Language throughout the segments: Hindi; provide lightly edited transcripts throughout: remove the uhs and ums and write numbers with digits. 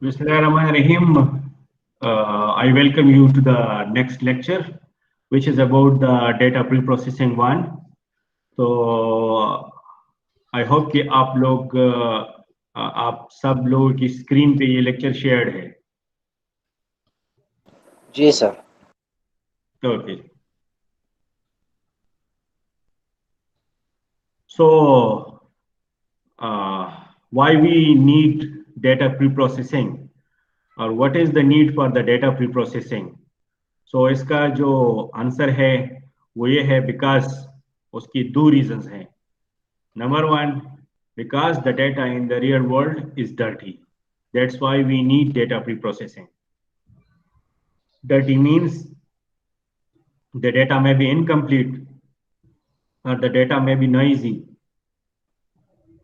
Bismillahirrahmanirrahim. I welcome you to the next lecture, which is about the data pre-processing one. तो I hope कि आप सब लोगों की स्क्रीन पे ये लेक्चर शेयर्ड है. जी sir. Okay. So why we need data pre-processing, or what is the need for the data pre-processing? So इसका जो आंसर है वो ये है because उसकी दो reasons हैं. Number one, because the data in the real world is dirty. That's why we need data pre-processing. Dirty means the data may be incomplete, or the data may be noisy,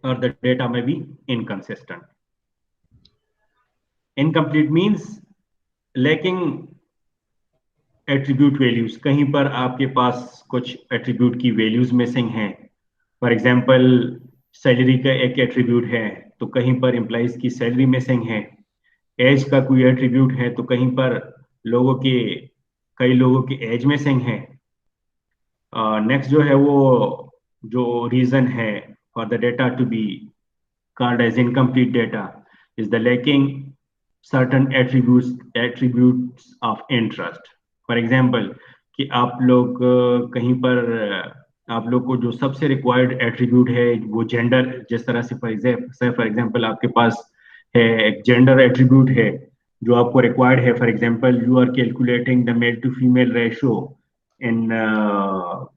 or the data may be inconsistent. Incomplete means lacking attribute values. कहीं पर आपके पास कुछ attribute की values missing हैं. For example, सैलरी का एक एट्रीब्यूट है तो कहीं पर एम्प्लॉइज की सैलरी मिसिंग है. एज का कोई एट्रीब्यूट है तो कहीं पर कई लोगों की एज मिसिंग है. नेक्स्ट जो है वो जो रीजन है for the data to be called as incomplete data is the lacking certain attributes of interest. For example, कि आप लोग कहीं पर आप लोग को जो सबसे रिक्वायर्ड एट्रीब्यूट है वो जेंडर, जिस तरह से फॉर एग्जांपल आपके पास है एक जेंडर एट्रीब्यूट है जो आपको रिक्वायर्ड है. For example, you are calculating the male to female ratio in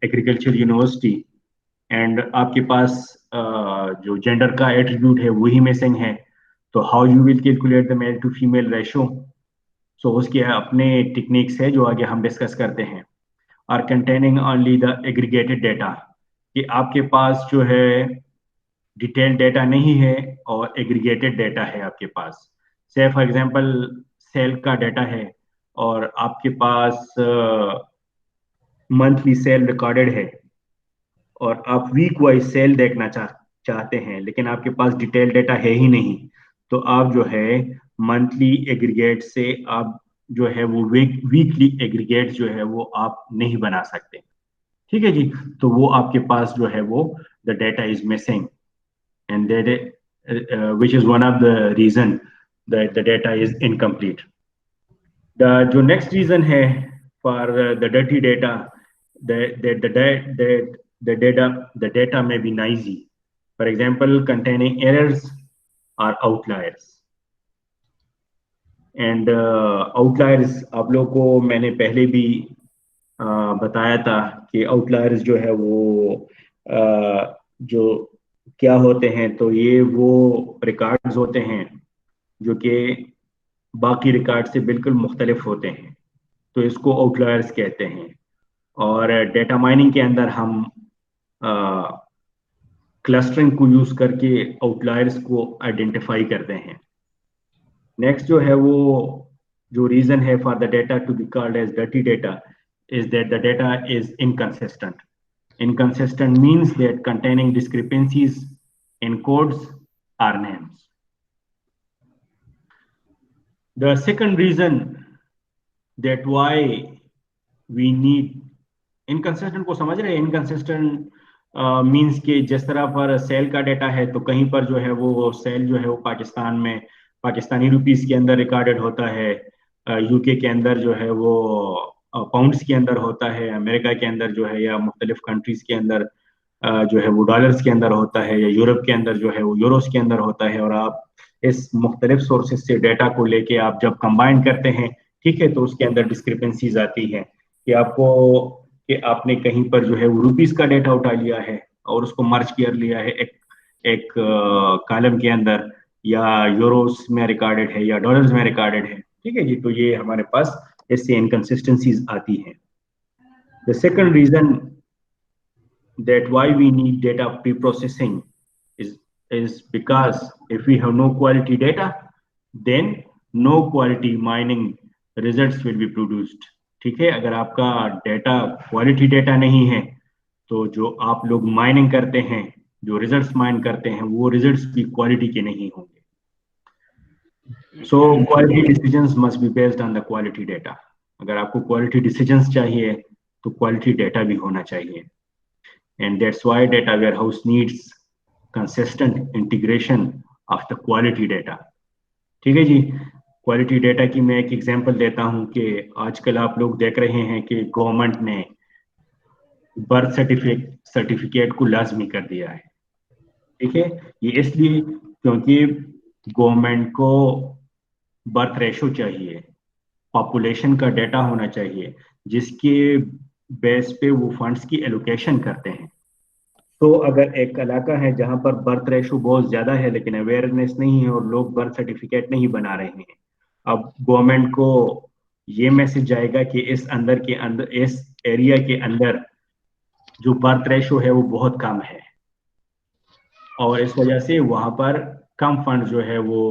agriculture university and आपके पास जो जेंडर का एट्रीब्यूट है वही मिसिंग है. तो how you will calculate the male to female ratio? So उसके अपने टेक्निक्स है जो आगे हम डिस्कस करते हैं. Are containing only the aggregated data, कि आपके पास जो है डिटेल्ड डेटा नहीं है और एग्रीगेटेड डेटा है आपके पास. से फॉर एग्जांपल सेल का डेटा है और आपके पास मंथली सेल रिकॉर्डेड है और आप वीक वाइज सेल देखना चाहते हैं, लेकिन आपके पास डिटेल डेटा है ही नहीं, तो आप जो है मंथली एग्रीगेट से आप जो है वो वीकली एग्रीगेट जो है वो आप नहीं बना सकते. ठीक है जी. तो वो आपके पास जो है वो the data is missing and that which is one of the reason that the data is incomplete. The जो नेक्स्ट रीजन है for the dirty data, the data may be noisy. For example, containing errors or outliers. And outliers आप लोगों को मैंने पहले भी बताया था कि outliers जो है वो जो क्या होते हैं, तो ये वो रिकॉर्ड्स होते हैं जो कि बाकी रिकॉर्ड से बिल्कुल मुख्तलिफ होते हैं, तो इसको outliers कहते हैं. और डेटा माइनिंग के अंदर हम क्लस्टरिंग को यूज करके आउटलायर्स को आइडेंटिफाई करते हैं. नेक्स्ट जो है वो जो रीजन है for the data to be called as dirty data is that the data is inconsistent. Inconsistent means that containing discrepancies in codes or names. The second reason that why we need inconsistent को समझ रहे हैं. inconsistent मीन्स कि जिस तरह पर सेल का डेटा है तो कहीं पर जो है वो सेल जो है वो पाकिस्तान में पाकिस्तानी रुपीस के अंदर रिकॉर्डेड होता है, यूके के अंदर जो है वो पाउंड्स के अंदर होता है, अमेरिका के अंदर जो है या मुख्तलिफ कंट्रीज के अंदर जो है वो डॉलर्स के अंदर होता है, या यूरोप के अंदर जो है वो यूरोस के अंदर होता है. और आप इस मुख्तलिफ सोर्सेज से डेटा को लेके आप जब कंबाइन करते हैं, ठीक है, तो उसके अंदर डिस्क्रिपेंसीज आती हैं कि आपने कहीं पर जो है वो रुपीस का डेटा उठा लिया है और उसको मर्ज कर लिया है एक कॉलम के अंदर, या यूरोस में रिकॉर्डेड है या डॉलर्स में रिकॉर्डेड है. ठीक है जी. तो ये हमारे पास इससे इनकंसिस्टेंसीज आती हैं. The second reason that why we need data pre-processing is because if we have no quality data, then no quality mining results will be produced. ठीक है. अगर आपका डेटा क्वालिटी डेटा नहीं है तो जो आप लोग माइनिंग करते हैं, जो रिजल्ट्स माइन करते हैं, वो रिजल्ट्स भी क्वालिटी के नहीं होंगे. So quality decisions must be based on the quality data. अगर आपको क्वालिटी डिसीजंस चाहिए तो क्वालिटी डेटा भी होना चाहिए, and that's why data warehouse needs consistent integration of the quality data. ठीक है जी। क्वालिटी डेटा की मैं एक एग्जांपल देता हूं कि आजकल आप लोग देख रहे हैं कि गवर्नमेंट ने बर्थ सर्टिफिकेट को लाजमी कर दिया है। ठीक है, ये इसलिए क्योंकि गवर्नमेंट को बर्थ रेशो चाहिए, पॉपुलेशन का डेटा होना चाहिए, जिसके बेस पे वो फंड्स की एलोकेशन करते हैं। तो अगर एक इलाका है जहां पर बर्थ रेशो बहुत ज्यादा है लेकिन अवेयरनेस नहीं है और लोग बर्थ सर्टिफिकेट नहीं बना रहे हैं, अब गवर्नमेंट को ये मैसेज जाएगा कि इस एरिया के अंदर जो बर्थ रेशो है वो बहुत कम है, और इस वजह से वहां पर कम फंड जो है वो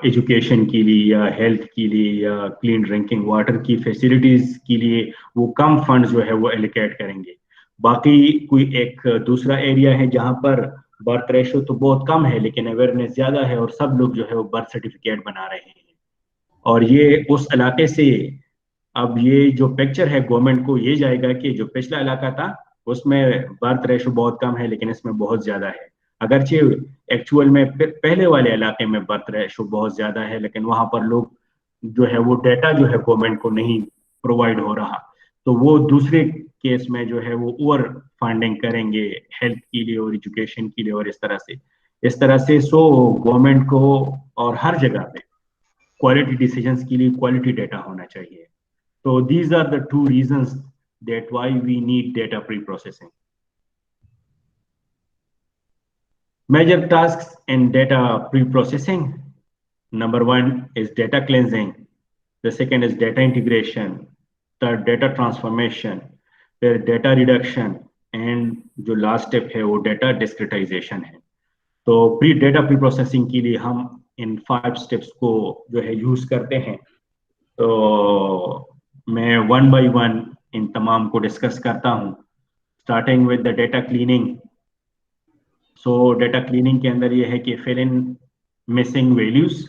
एजुकेशन के लिए या हेल्थ के लिए या क्लीन ड्रिंकिंग वाटर की फैसिलिटीज के लिए वो कम फंड जो है वो एलोकेट करेंगे। बाकी कोई एक दूसरा एरिया है जहां पर बर्थ रेशो तो बहुत कम है लेकिन अवेयरनेस ज्यादा है और सब लोग जो है वो बर्थ सर्टिफिकेट बना रहे हैं, और ये उस इलाके से, अब ये जो पिक्चर है गवर्नमेंट को ये जाएगा कि जो पिछला इलाका था उसमें बर्थ रेशो बहुत कम है लेकिन इसमें बहुत ज्यादा है, अगरचे एक्चुअल में पहले वाले इलाके में बर्थ रेशो बहुत ज्यादा है लेकिन वहां पर लोग जो है वो डेटा जो है गवर्नमेंट को नहीं प्रोवाइड हो रहा, तो वो दूसरे केस में जो है वो ओवर फंडिंग करेंगे हेल्थ के लिए और एजुकेशन के लिए, और इस तरह से सो गवर्नमेंट को और हर जगह पे क्वालिटी डिसीजंस के लिए क्वालिटी डेटा होना चाहिए। So these are the two reasons that why we need data pre-processing. Major tasks in data pre-processing. Number one is data cleansing. The second is data integration. Third, data transformation. फिर data reduction. And जो last step है वो data discretization है। तो डेटा प्री प्रोसेसिंग के लिए हम इन 5 स्टेप्स को जो है यूज करते हैं। तो मैं वन बाय वन इन तमाम को डिस्कस करता हूँ, starting with the data cleaning. So data cleaning के अंदर ये है कि फिल इन मिसिंग वैल्यूज।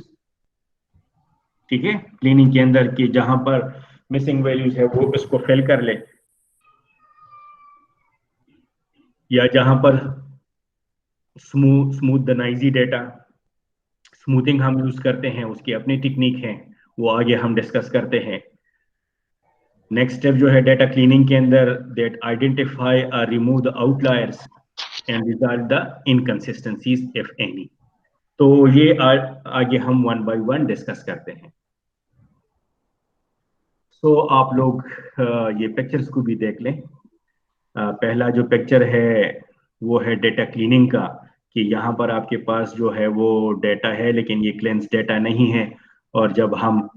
ठीक है, क्लीनिंग के अंदर कि जहां पर मिसिंग वैल्यूज है वो उसको फिल कर ले, या जहां पर smooth the noisy data, smoothing हम यूज करते हैं, उसकी अपनी टेक्निक है, वो आगे हम डिस्कस करते हैं। नेक्स्ट स्टेप जो है डेटा क्लीनिंग के अंदर, दैट आइडेंटिफाई और remove the outliers and resolve the inconsistencies if any. तो ये आगे हम वन बाय वन डिस्कस करते हैं। सो आप लोग ये पिक्चर्स को भी देख लें। पहला जो पिक्चर है वो है डेटा क्लीनिंग का, कि यहाँ पर आपके पास जो है वो डेटा है लेकिन ये क्लेंस डेटा नहीं है, और जब हम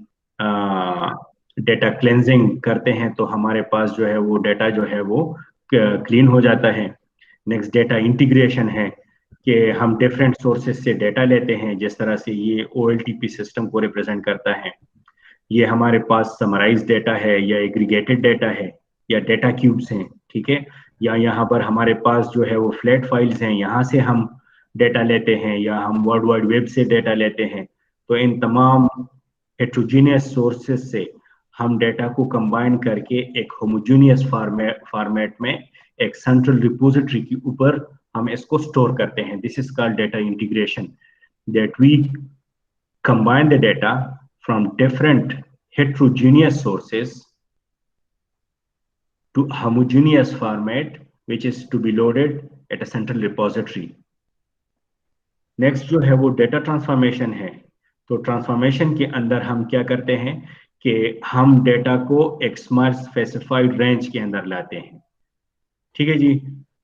डेटा क्लेंजिंग करते हैं तो हमारे पास जो है वो डेटा जो है वो क्लीन हो जाता है। नेक्स्ट डेटा इंटीग्रेशन है, कि हम डिफरेंट सोर्सेज से डेटा लेते हैं, जिस तरह से ये OLTP सिस्टम को रिप्रेजेंट करता है। ये हमारे पास समराइज डेटा है या एग्रीगेटेड डेटा है या डेटा क्यूब्स हैं। ठीक है, या यहाँ पर हमारे पास जो है वो फ्लैट फाइल्स हैं, यहाँ से हम डेटा लेते हैं, या हम वर्ल्ड वाइड वेब से डेटा लेते हैं। तो इन तमाम हेट्रोजीनियस सोर्सेज से हम डेटा को कंबाइन करके एक होमोजीनियस फॉर्मेट में एक सेंट्रल रिपोजिटरी के ऊपर हम इसको स्टोर करते हैं। This is called data integration, that we combine the data from different heterogeneous sources to homogeneous format, which is to be loaded at a central repository. Next जो है वो डेटा ट्रांसफॉर्मेशन है। तो ट्रांसफॉर्मेशन के अंदर हम क्या करते हैं कि हम डेटा को एक स्पेसिफाइड रेंज के अंदर लाते हैं। ठीक है जी।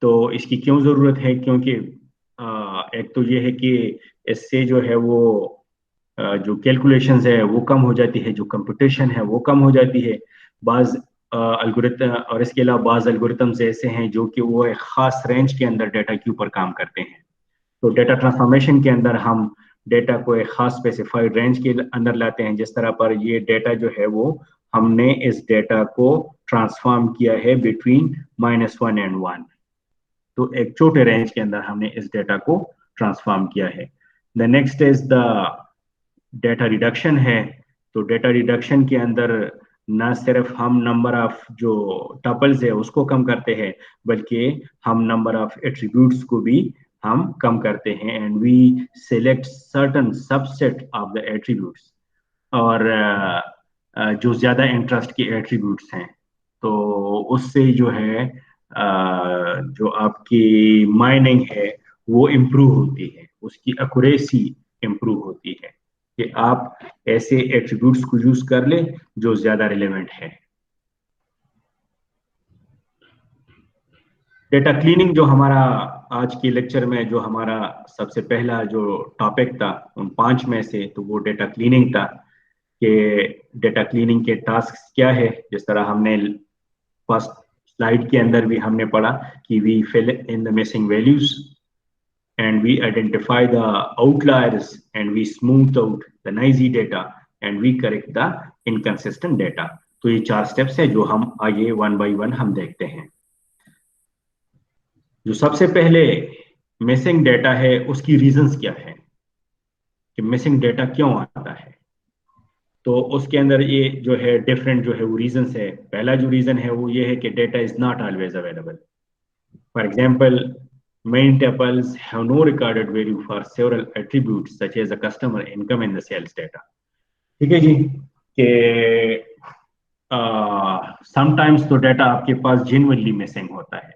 तो इसकी क्यों जरूरत है? क्योंकि एक तो ये है कि इससे जो है वो जो कैलकुलेशंस है वो कम हो जाती है, जो कंप्यूटेशन है वो कम हो जाती है। बाज एल्गोरिथम, और इसके अलावा बाज एल्गोरिथम्स ऐसे हैं जो कि वो एक खास रेंज के अंदर डेटा के ऊपर काम करते हैं। तो डेटा ट्रांसफॉर्मेशन के अंदर हम डेटा को एक खास स्पेसिफाइड रेंज के अंदर लाते हैं, जिस तरह पर ये डेटा जो है वो हमने इस डेटा को ट्रांसफॉर्म किया है बिटवीन -1 and 1। तो एक छोटे रेंज के अंदर हमने इस डेटा को ट्रांसफॉर्म किया है। The next is the data reduction है। तो डेटा रिडक्शन के अंदर ना सिर्फ हम नंबर ऑफ जो टपल्स है उसको कम करते हैं, बल्कि हम नंबर ऑफ एट्रीब्यूट्स को भी हम कम करते हैं, and we select certain subset of the attributes, और जो ज्यादा इंटरेस्ट के एट्रीब्यूट्स हैं, तो उससे जो है जो आपकी माइनिंग है वो इम्प्रूव होती है, उसकी एक्यूरेसी इम्प्रूव होती है, कि आप ऐसे एट्रीब्यूट्स को यूज कर लें जो ज्यादा रिलेवेंट है। डेटा क्लीनिंग जो हमारा आज के लेक्चर में जो हमारा सबसे पहला जो टॉपिक था उन 5 में से, तो वो डेटा क्लीनिंग था, कि डेटा क्लीनिंग के टास्क क्या है। जिस तरह हमने फर्स्ट स्लाइड के अंदर भी हमने पढ़ा कि we fill in the missing values and we identify the outliers and we smooth out the noisy data and we correct the inconsistent data। तो ये 4 स्टेप्स है जो हम आगे वन बाय वन हम देखते हैं। जो सबसे पहले मिसिंग डेटा है उसकी रीजंस क्या है, कि मिसिंग डेटा क्यों आता है। तो उसके अंदर ये जो है डिफरेंट जो है वो रीजंस है। पहला जो रीजन है वो ये है कि data is not always available. For example, main tuples have no recorded value for several attributes such as the customer income and the sales data। ठीक है जी, कि समटाइम्स तो डेटा आपके पास जेन्युइनली मिसिंग होता है।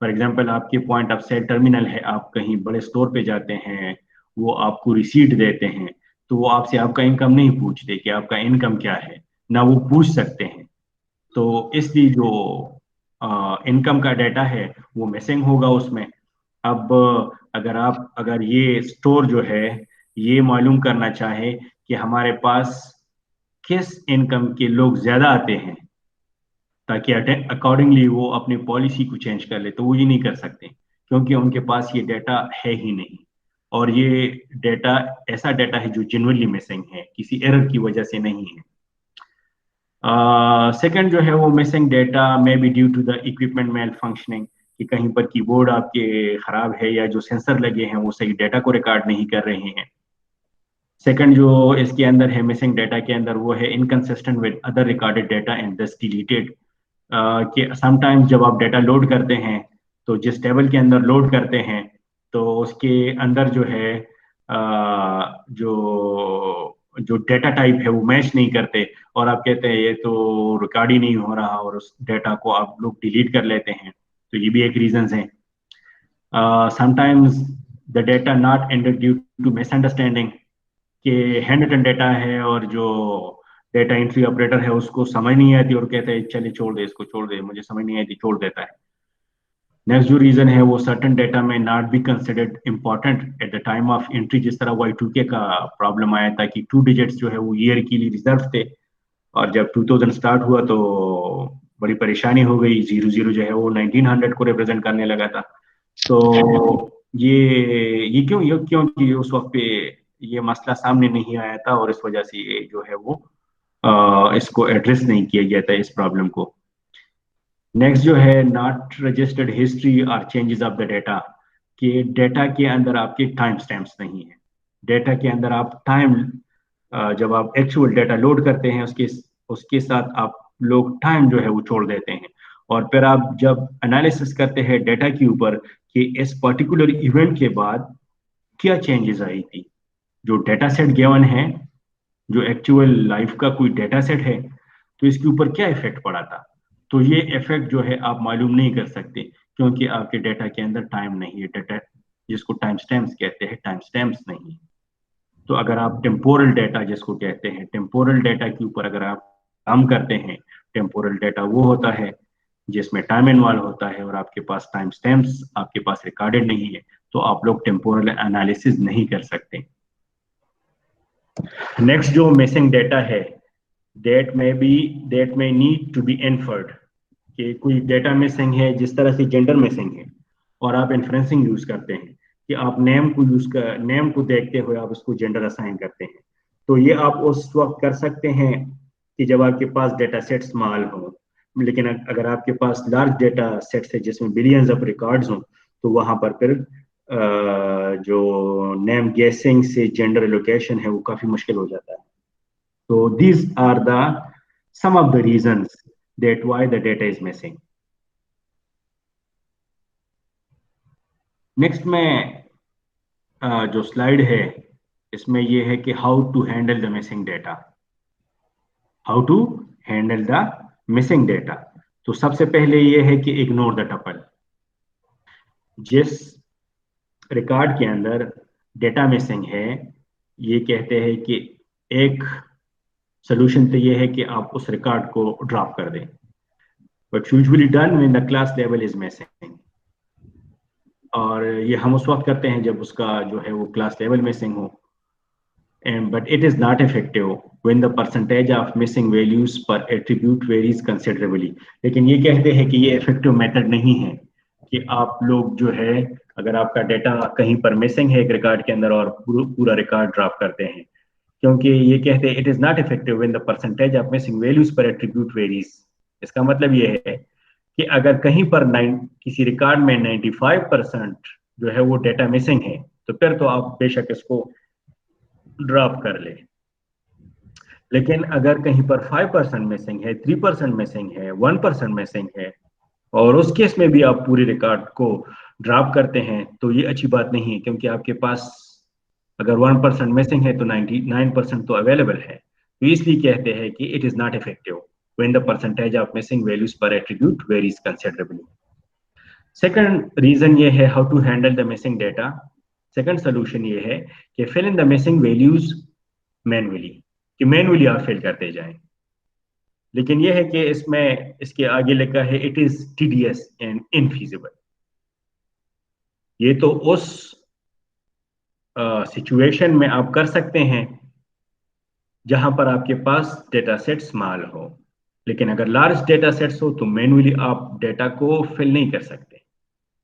फॉर एग्जांपल, आपके पॉइंट ऑफ सेल टर्मिनल है, आप कहीं बड़े स्टोर पे जाते हैं, वो आपको रिसीट देते हैं, तो वो आपसे आपका इनकम नहीं पूछते कि आपका इनकम क्या है, ना वो पूछ सकते हैं। तो इसलिए जो इनकम का डेटा है वो मिसिंग होगा उसमें। अब अगर ये स्टोर जो है ये मालूम करना चाहे कि हमारे पास किस इनकम के लोग ज्यादा आते हैं, ताकि अकॉर्डिंगली वो अपनी पॉलिसी को चेंज कर ले, तो वो ये नहीं कर सकते, क्योंकि उनके पास ये डेटा है ही नहीं। और ये डेटा ऐसा डेटा है जो जेन्युइनली मिसिंग है, किसी एरर की वजह से नहीं है। सेकंड जो है वो missing data may be due to the equipment malfunctioning, कि कहीं पर कीबोर्ड आपके खराब है या जो सेंसर लगे हैं वो सही डेटा को रिकॉर्ड नहीं कर रहे हैं। सेकंड जो इसके अंदर है मिसिंग डेटा के अंदर, वो है inconsistent with other recorded data and दस डिलीटेड। कि समटाइम्स जब आप डेटा लोड करते हैं, तो जिस टेबल के अंदर लोड करते हैं तो उसके अंदर जो है जो जो डेटा टाइप है वो मैच नहीं करते, और आप कहते हैं ये तो रिकॉर्ड ही नहीं हो रहा, और उस डेटा को आप लोग डिलीट कर लेते हैं। तो ये भी एक रीजन है। Sometimes the data not ended due to misunderstanding, कि हैंड रिटन डेटा है और जो डेटा एंट्री ऑपरेटर है उसको समझ नहीं आती, और कहते हैं चलिए छोड़ दे, इसको छोड़ दे, मुझे समझ नहीं आती, छोड़ देता है। नेक्स्ट जो रीजन है वो सर्टन डेटा में not be considered important at the time of entry. जिस तरह Y2K का प्रॉब्लम आया था कि 2 डिजिट्स जो है वो ईयर के लिए रिजर्व थे, और जब 2000 स्टार्ट हुआ तो बड़ी परेशानी हो गई, 00 जो है वो 1900 को रिप्रेजेंट करने लगा था। तो ये क्यों कि उस वक्त पे ये मसला सामने नहीं आया था, और इस वजह से ये जो है वो इसको एड्रेस नहीं किया गया था, इस प्रॉब्लम को। नेक्स्ट जो है नॉट रजिस्टर्ड हिस्ट्री और चेंजेस ऑफ द डेटा, कि डेटा के अंदर आपके टाइम स्टैम्प्स नहीं है। डेटा के अंदर आप टाइम, जब आप एक्चुअल डेटा लोड करते हैं उसके उसके साथ आप लोग टाइम जो है वो छोड़ देते हैं, और फिर आप जब एनालिसिस करते हैं डेटा के ऊपर कि इस पर्टिकुलर इवेंट के बाद क्या चेंजेस आई थी, जो डेटा सेट गिवन है, जो एक्चुअल लाइफ का कोई डेटा सेट है, तो इसके ऊपर क्या इफेक्ट पड़ा था, तो ये इफेक्ट जो है आप मालूम नहीं कर सकते, क्योंकि आपके डेटा के अंदर टाइम नहीं है। डेटा जिसको टाइम स्टैम्प्स कहते हैं, टाइम स्टैम्प्स नहीं है। तो अगर आप टेम्पोरल डेटा जिसको कहते हैं, टेम्पोरल डेटा के ऊपर अगर आप काम करते हैं, टेम्पोरल डेटा वो होता है जिसमें टाइम इन्वॉल्व होता है, और आपके पास टाइम स्टैम्प्स आपके पास रिकॉर्डेड नहीं है, तो आप लोग टेम्पोरल एनालिसिस नहीं कर सकते। नेक्स्ट जो मिसिंग डेटा है, दैट में नीड टू बी इन्फर्ड, कि कोई डेटा मिसिंग है, जिस तरह से जेंडर मिसिंग है, और आप इन्फ्रेंसिंग यूज करते हैं, कि आप नेम को देखते हुए आप उसको जेंडर असाइन करते हैं। तो ये आप उस वक्त कर सकते हैं कि जब आपके पास डेटा सेट स्मॉल हो, लेकिन अगर आपके पास लार्ज डेटा सेट्स है जिसमें बिलियंस ऑफ रिकॉर्ड्स हो, तो वहां पर फिर जो नेम गेसिंग से जेंडर एलोकेशन है वो काफी मुश्किल हो जाता है. तो these are the some of the reasons that why the data is missing. Next में जो स्लाइड है इसमें ये है कि how to handle the missing data. How to handle the missing data. तो सबसे पहले ये है कि इग्नोर द टपल. जिस रिकॉर्ड के अंदर डेटा मिसिंग है, ये कहते हैं कि एक सोल्यूशन तो ये है कि आप उस रिकॉर्ड को ड्रॉप कर दें, but usually done when the class level is missing. और ये हम उस वक्त करते हैं जब उसका जो है वो क्लास लेवल मिसिंग हो. But it is not effective when the percentage of missing values per attribute varies considerably. लेकिन ये कहते हैं कि ये effective method नहीं है कि आप लोग जो है अगर आपका डेटा कहीं पर मिसिंग है एक रिकॉर्ड के अंदर और पूरा रिकॉर्ड ड्रॉप करते हैं, क्योंकि ये कहते हैं it is not effective when the percentage of missing values per attribute varies. इसका मतलब ये है कि अगर कहीं पर किसी रिकॉर्ड में 95% जो है वो डेटा मिसिंग है, तो फिर तो आप बेशक इसको ड्रॉप कर ले. लेकिन अगर कहीं पर 5% मिसिंग है, 3% मिसिंग है, 1% मिसिंग है, और उस केस में भी आप पूरे रिकॉर्ड को ड्रॉप करते हैं, तो ये अच्छी बात नहीं है, क्योंकि आपके पास अगर 1% मिसिंग है तो 99% तो अवेलेबल है. तो इसलिए कहते हैं कि it is not effective when the percentage of missing values per attribute varies considerably. Second reason ये है how to handle the missing data. Second solution ये है कि fill in the missing values manually, कि मैनुअली आप फिल करते जाएं. लेकिन यह है कि इसमें इसके आगे लिखा है इट इज टीडीएस एंड इनफीजिबल. ये तो उस सिचुएशन में आप कर सकते हैं जहां पर आपके पास डेटा सेट स्मॉल हो, लेकिन अगर लार्ज डेटा सेट्स हो तो मैनुअली आप डेटा को फिल नहीं कर सकते.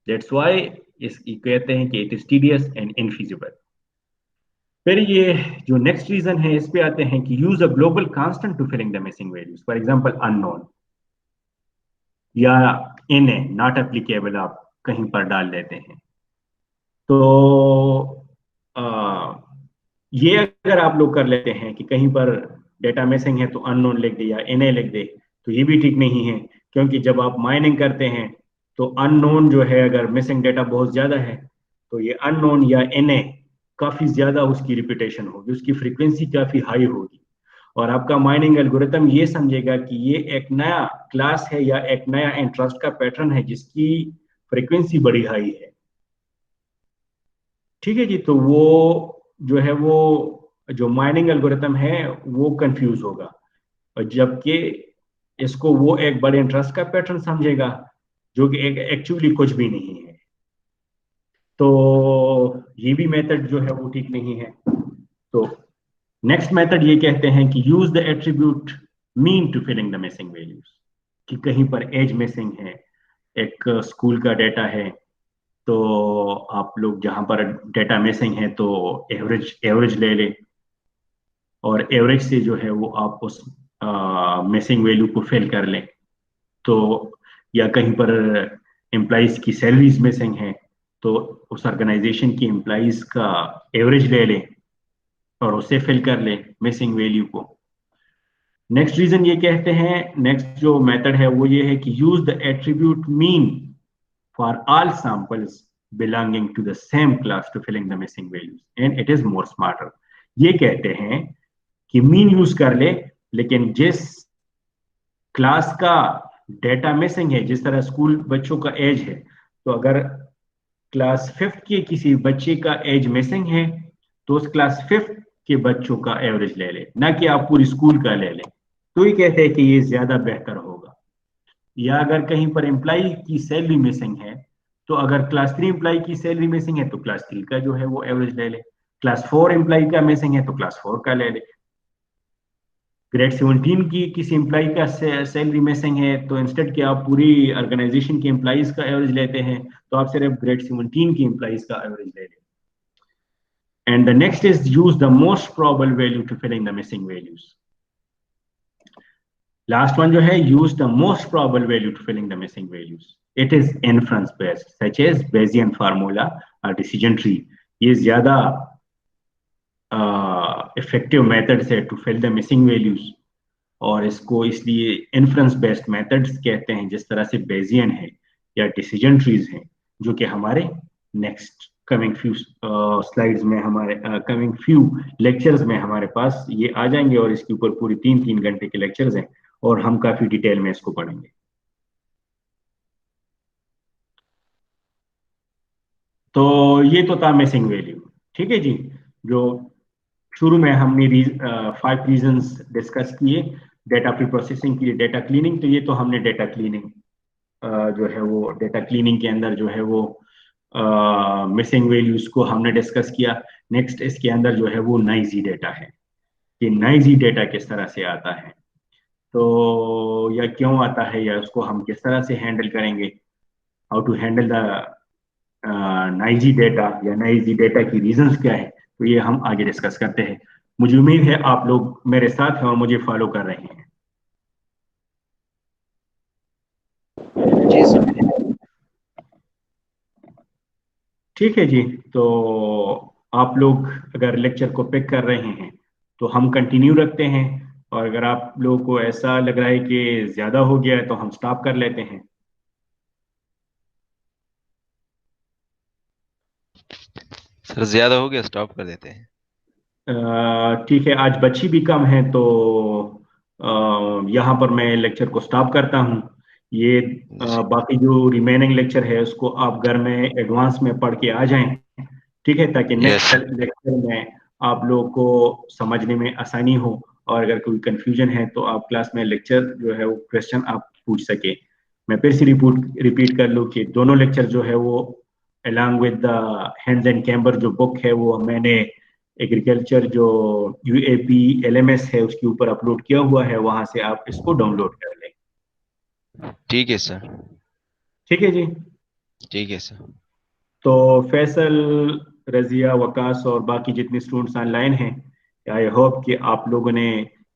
दैट्स व्हाई इस कहते हैं कि इट इज टीडीएस एंड इनफीजिबल. फिर ये जो नेक्स्ट रीजन है इस पे आते हैं कि use a global constant to filling the missing values. For example unknown या इन ए नॉट एप्लीकेबल आप कहीं पर डाल देते हैं. तो ये अगर आप लोग कर लेते हैं कि कहीं पर डेटा मिसिंग है तो अननोन लिख दे या इन ए लिख दे, तो ये भी ठीक नहीं है, क्योंकि जब आप माइनिंग करते हैं तो अननोन जो है अगर मिसिंग डेटा बहुत ज्यादा है तो ये अननोन या इन ए काफी ज्यादा उसकी रिपीटेशन होगी, उसकी फ्रीक्वेंसी काफी हाई होगी, और आपका माइनिंग एल्गोरिथम ये समझेगा कि ये एक नया क्लास है या एक नया इंटरेस्ट का पैटर्न है जिसकी फ्रीक्वेंसी बड़ी हाई है. ठीक है जी. तो वो जो है वो जो माइनिंग एल्गोरिथम है वो कंफ्यूज होगा, और जबकि इसको वो एक बड़े इंटरेस्ट का पैटर्न समझेगा जो कि एक एक्चुअली कुछ भी नहीं है. तो ये भी मेथड जो है वो ठीक नहीं है. तो नेक्स्ट मेथड ये कहते हैं कि use the attribute mean to filling the missing values. कि कहीं पर एज मिसिंग है, एक स्कूल का डेटा है, तो आप लोग जहां पर डेटा मिसिंग है तो एवरेज एवरेज ले ले, और एवरेज से जो है वो आप उस मिसिंग वैल्यू को फिल कर लें. तो या कहीं पर एम्प्लॉइज की सैलरीज मिसिंग है तो उस ऑर्गेनाइजेशन की एम्प्लॉइज का एवरेज ले लें और उसे फिल कर लें मिसिंग वैल्यू को. नेक्स्ट रीजन ये कहते हैं, नेक्स्ट जो मेथड है वो ये है कि use the attribute mean for all samples belonging to the same class to filling the missing values and it is more smarter. ये कहते हैं कि मीन यूज कर ले, लेकिन जिस क्लास का डेटा मिसिंग है, जिस तरह स्कूल बच्चों का एज है, तो अगर क्लास 5th के किसी बच्चे का एज मिसिंग है तो उस क्लास 5th के बच्चों का एवरेज ले ले, ना कि आप पूरी स्कूल का ले लें. तो ये कहते हैं कि ये ज्यादा बेहतर होगा. या अगर कहीं पर एम्प्लाई की सैलरी मिसिंग है, तो अगर क्लास 3 एम्प्लाई की सैलरी मिसिंग है तो क्लास 3 का जो है वो एवरेज ले ले. क्लास 4 एम्प्लाई का मिसिंग है तो क्लास 4 का ले ले. ग्रेड 17 की किसी एम्प्लाई का सैलरी मिसिंग है तो इंस्टेड कि आप पूरी ऑर्गेनाइजेशन के एम्प्लॉइज का एवरेज लेते हैं, तो आप सिर्फ ग्रेड 17 की एम्प्लॉइज का एवरेज ले लें. And the next is use the most probable value to filling the missing values. Last one जो है use the most probable value to filling the missing values. It is inference based such as Bayesian formula और डिसीजन ट्री। ये ज्यादा इफेक्टिव मेथड है to fill the missing values, और इसको इसलिए इन्फ्रेंस बेस्ड मेथड्स कहते हैं, जिस तरह से बेजियन है या डिसीजन ट्रीज हैं, जो कि हमारे नेक्स्ट कमिंग फ्यू स्लाइड्स में, हमारे कमिंग फ्यू लेक्चर्स में हमारे पास ये आ जाएंगे, और इसके ऊपर पूरी 3-3 घंटे के लेक्चर्स हैं, और हम काफी डिटेल में इसको पढ़ेंगे। तो ये तो था मिसिंग वैल्यू। ठीक है जी। जो शुरू में हमने 5 रीजंस डिस्कस किए डेटा प्री प्रोसेसिंग के लिए, डेटा क्लीनिंग, तो ये तो हमने डेटा क्लीनिंग जो है वो डेटा क्लीनिंग के अंदर जो है वो मिसिंग वैल्यूज को हमने डिस्कस किया। नेक्स्ट इसके अंदर जो है वो नॉइजी डेटा है, कि नॉइजी डेटा किस तरह से आता है, तो या क्यों आता है, या उसको हम किस तरह से हैंडल करेंगे, how to handle the noisy data, या नॉइजी डेटा की रीजंस क्या है, तो ये हम आगे डिस्कस करते हैं। मुझे उम्मीद है आप लोग मेरे साथ हैं और मुझे फॉलो कर रहे हैं। जी सर। ठीक है जी। तो आप लोग अगर लेक्चर को पिक कर रहे हैं तो हम कंटिन्यू रखते हैं, और अगर आप लोगों को ऐसा लग रहा है कि ज्यादा हो गया है तो हम स्टॉप कर लेते हैं। सर ज्यादा हो गया, स्टॉप कर देते हैं। ठीक है, आज बच्ची भी कम है, तो यहाँ पर मैं लेक्चर को स्टॉप करता हूँ। ये बाकी जो रिमेनिंग लेक्चर है उसको आप घर में एडवांस में पढ़ के आ जाएं। ठीक है, ताकि यस। नेक्स्ट लेक्चर में आप लोगों को समझने में आसानी हो, और अगर कोई कंफ्यूजन है तो आप क्लास में लेक्चर जो है वो क्वेश्चन आप पूछ सके। मैं फिर से रिपीट कर लूँ कि दोनों लेक्चर जो है वो along with the hands and camber जो बुक है वो मैंने एग्रीकल्चर जो यूएपी एलएमएस है उसके ऊपर अपलोड किया हुआ है, वहां से आप इसको डाउनलोड कर लें। ठीक है सर। ठीक है जी। ठीक है सर। तो फैसल, रजिया, वकास और बाकी जितने स्टूडेंट्स ऑनलाइन हैं, आई होप कि आप लोगों ने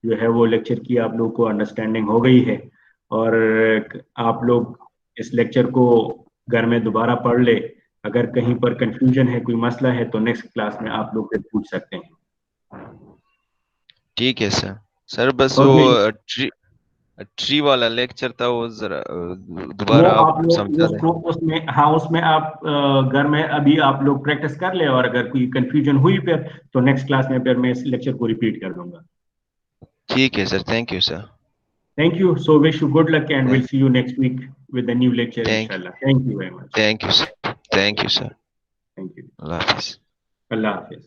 जो है वो लेक्चर की आप लोगों को अंडरस्टैंडिंग हो गई है, और आप लोग इस लेक्चर को घर में दोबारा पढ़ ले। अगर कहीं पर कंफ्यूजन है, कोई मसला है, तो नेक्स्ट क्लास में आप लोग फिर पूछ सकते हैं। ठीक है सर। सर बस ओके। वो ट्री ट्री वाला लेक्चर था, वो जरा वो दोबारा आप आप लोग समझा दें। उसको उसमें, हाँ, उसमें आप घर में अभी आप लोग प्रैक्टिस कर ले, और अगर कोई कंफ्यूजन हुई फिर तो नेक्स्ट क्लास में फिर मैं इस लेक्चर को रिपीट कर दूंगा। ठीक है sir, thank you sir. Thank you. So wish you good luck, and we'll thank see you next week with a new lecture, thank inshallah. Thank you very much. Thank you sir. Thank you sir. Thank you. Allah Hafiz. Allah Hafiz.